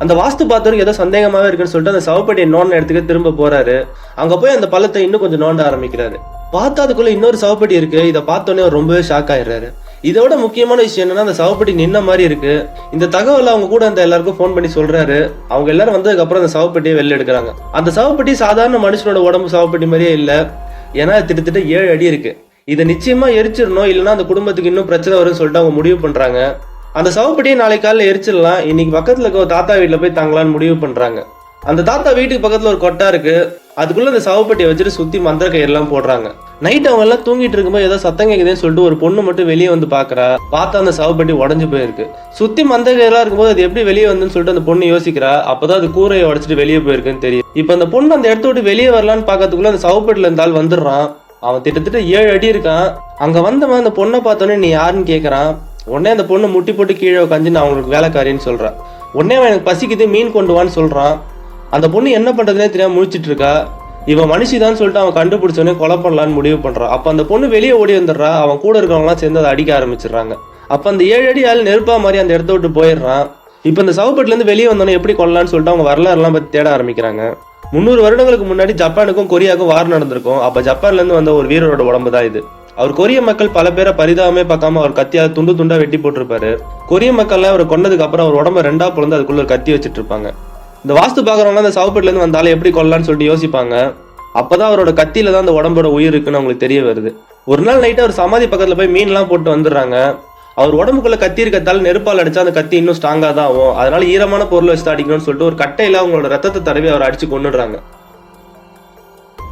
அந்த வாஸ்து பார்த்தவருக்கு ஏதோ சந்தேகமாவே இருக்குன்னு சொல்லிட்டு அந்த சவப்பெட்டியை நோண்ட இடத்துக்கு திரும்ப போறாரு. அங்க போய் அந்த பள்ளத்தை இன்னும் கொஞ்சம் நோண்ட ஆரம்பிக்கிறாரு. பார்த்தா அதுக்குள்ள இன்னொரு சவப்பெட்டி இருக்கு. இதை பார்த்தோன்னே அவர் ரொம்பவே ஷாக் ஆயிடுறாரு. இதோட முக்கியமான விஷயம் என்னன்னா, அந்த சவப்பெட்டி நின்ன மாதிரி இருக்கு. இந்த தகவல் அவங்க கூட அந்த எல்லாருக்கும் ஃபோன் பண்ணி சொல்றாரு. அவங்க எல்லாரும் வந்ததுக்கு அப்புறம் அந்த சவப்பெட்டியை வெளில எடுக்கிறாங்க. அந்த சவப்பெட்டி சாதாரண மனுஷனோட உடம்பு சவப்பெட்டி மாதிரியே இல்ல. ஏன்னா கிட்டத்தட்ட 7 அடி இருக்கு. இதை நிச்சயமா எரிச்சிடணும், இல்லைன்னா அந்த குடும்பத்துக்கு இன்னும் பிரச்சனை வரும்னு சொல்லிட்டு அவங்க முடிவு பண்றாங்க. அந்த சவப்பெட்டியை நாளைக்கு காலையில் எரிச்சிடலாம், இன்னைக்கு பக்கத்துல இருக்க ஒரு தாத்தா வீட்டுல போய் தங்கலான்னு முடிவு பண்றாங்க. அந்த தாத்தா வீட்டுக்கு பக்கத்துல ஒரு கொட்டா இருக்கு. அதுக்குள்ள அந்த சவப்பெட்டியை வச்சுட்டு சுத்தி மந்திர கயிறுலாம் போடுறாங்க. நைட் அவங்க எல்லாம் தூங்கிட்டு இருக்கும்போது ஏதோ சத்தம் கேக்குதுன்னு சொல்லிட்டு ஒரு பொண்ணு மட்டும் வெளியே வந்து பாக்குறா. பார்த்தா அந்த சவப்பெட்டி உடஞ்சு போயிருக்கு. சுத்தி மந்திர கயிறுலாம் இருக்கும்போது அது எப்படி வெளியே வந்துன்னு சொல்லிட்டு அந்த பொண்ணு யோசிக்கிறா. அப்பதான் அது கூரையை உடைச்சிட்டு வெளியே போயிருக்குன்னு தெரியும். இப்ப அந்த பொண்ணு அந்த இடத்த விட்டு வெளியே வரலான்னு பாக்கிறதுக்குள்ள அந்த சவப்பெட்டில இருந்தால் வந்துடுறான். அவன் கிட்டத்தட்ட 7 அடி இருக்கான். அங்க வந்தவன் அந்த பொண்ணை பார்த்தோன்னே நீ யாருன்னு கேட்கறான். உடனே அந்த பொண்ணு முட்டி போட்டு கீழே உட்காந்து நான் அவங்களுக்கு வேலைக்காரின்னு சொல்றான். உடனே அவன் எனக்கு பசிக்குது மீன் கொண்டு வான்னு சொல்றான். அந்த பொண்ணு என்ன பண்றதுனே தெரியாம முழிச்சிட்டு இருக்கா. இவன் மனுஷிதான் சொல்லிட்டு அவன் கண்டுபிடிச்சோடனே கொலை பண்ணலான்னு முடிவு பண்றான். அப்ப அந்த பொண்ணு வெளியே ஓடி வந்துடுறா. அவன் கூட இருக்கவங்களாம் சேர்ந்து அதை அடிக்க ஆரம்பிச்சிடுறாங்க. அப்ப அந்த 7 அடி ஆள் நெருப்பா மாதிரி அந்த இடத்த விட்டு போயிடுறான். இப்ப இந்த சவப்பெட்டில இருந்து வெளியே வந்தோன்னே எப்படி கொள்ளலான்னு சொல்லிட்டு அவங்க வரலாறுலாம் பத்தி தேட ஆரம்பிக்கிறாங்க. 300 வருடங்களுக்கு முன்னாடி ஜப்பானுக்கும் கொரியாவுக்கும் வார் நடந்திருக்கும். அப்ப ஜப்பான்ல இருந்து வந்த ஒரு வீரரோட உடம்பு தான் இது. அவர் கொரிய மக்கள் பல பேரை பரிதாபமே பார்க்காம அவர் கத்தியால துண்டு துண்டா வெட்டி போட்டிருப்பாரு. கொரிய மக்கள்லாம் அவர் கொன்னதுக்கு அப்புறம் அவர் உடம்ப 2ஆ பிளந்து அதுக்குள்ள ஒரு கத்தி வச்சிட்டு இருப்பாங்க. இந்த வாஸ்து பாக்குறவங்க அந்த சவப்பெட்டில இருந்து வந்தாலும் எப்படி கொல்லலான்னு சொல்லிட்டு யோசிப்பாங்க. அப்பதான் அவரோட கத்தியில தான் அந்த உடம்போட உயிர் இருக்குன்னு அவங்களுக்கு தெரிய வருது. ஒரு நாள் நைட்டு அவர் சமாதி பக்கத்துல போய் மீன்லாம் போட்டு வந்துடுறாங்க. அவர் உடம்புக்குள்ள கத்தி இருக்கிறதால நெருப்பால் அடிச்சா அந்த கத்தி இன்னும் ஸ்ட்ராங்கா தான் ஆகும். அதனால ஈரமான பொருள் வச்சு அடிக்கணும்னு சொல்லிட்டு ஒரு கட்டையில அவங்களோட ரத்தத்தை தடவி அவர் அடிச்சு கொன்னுடுறாங்க.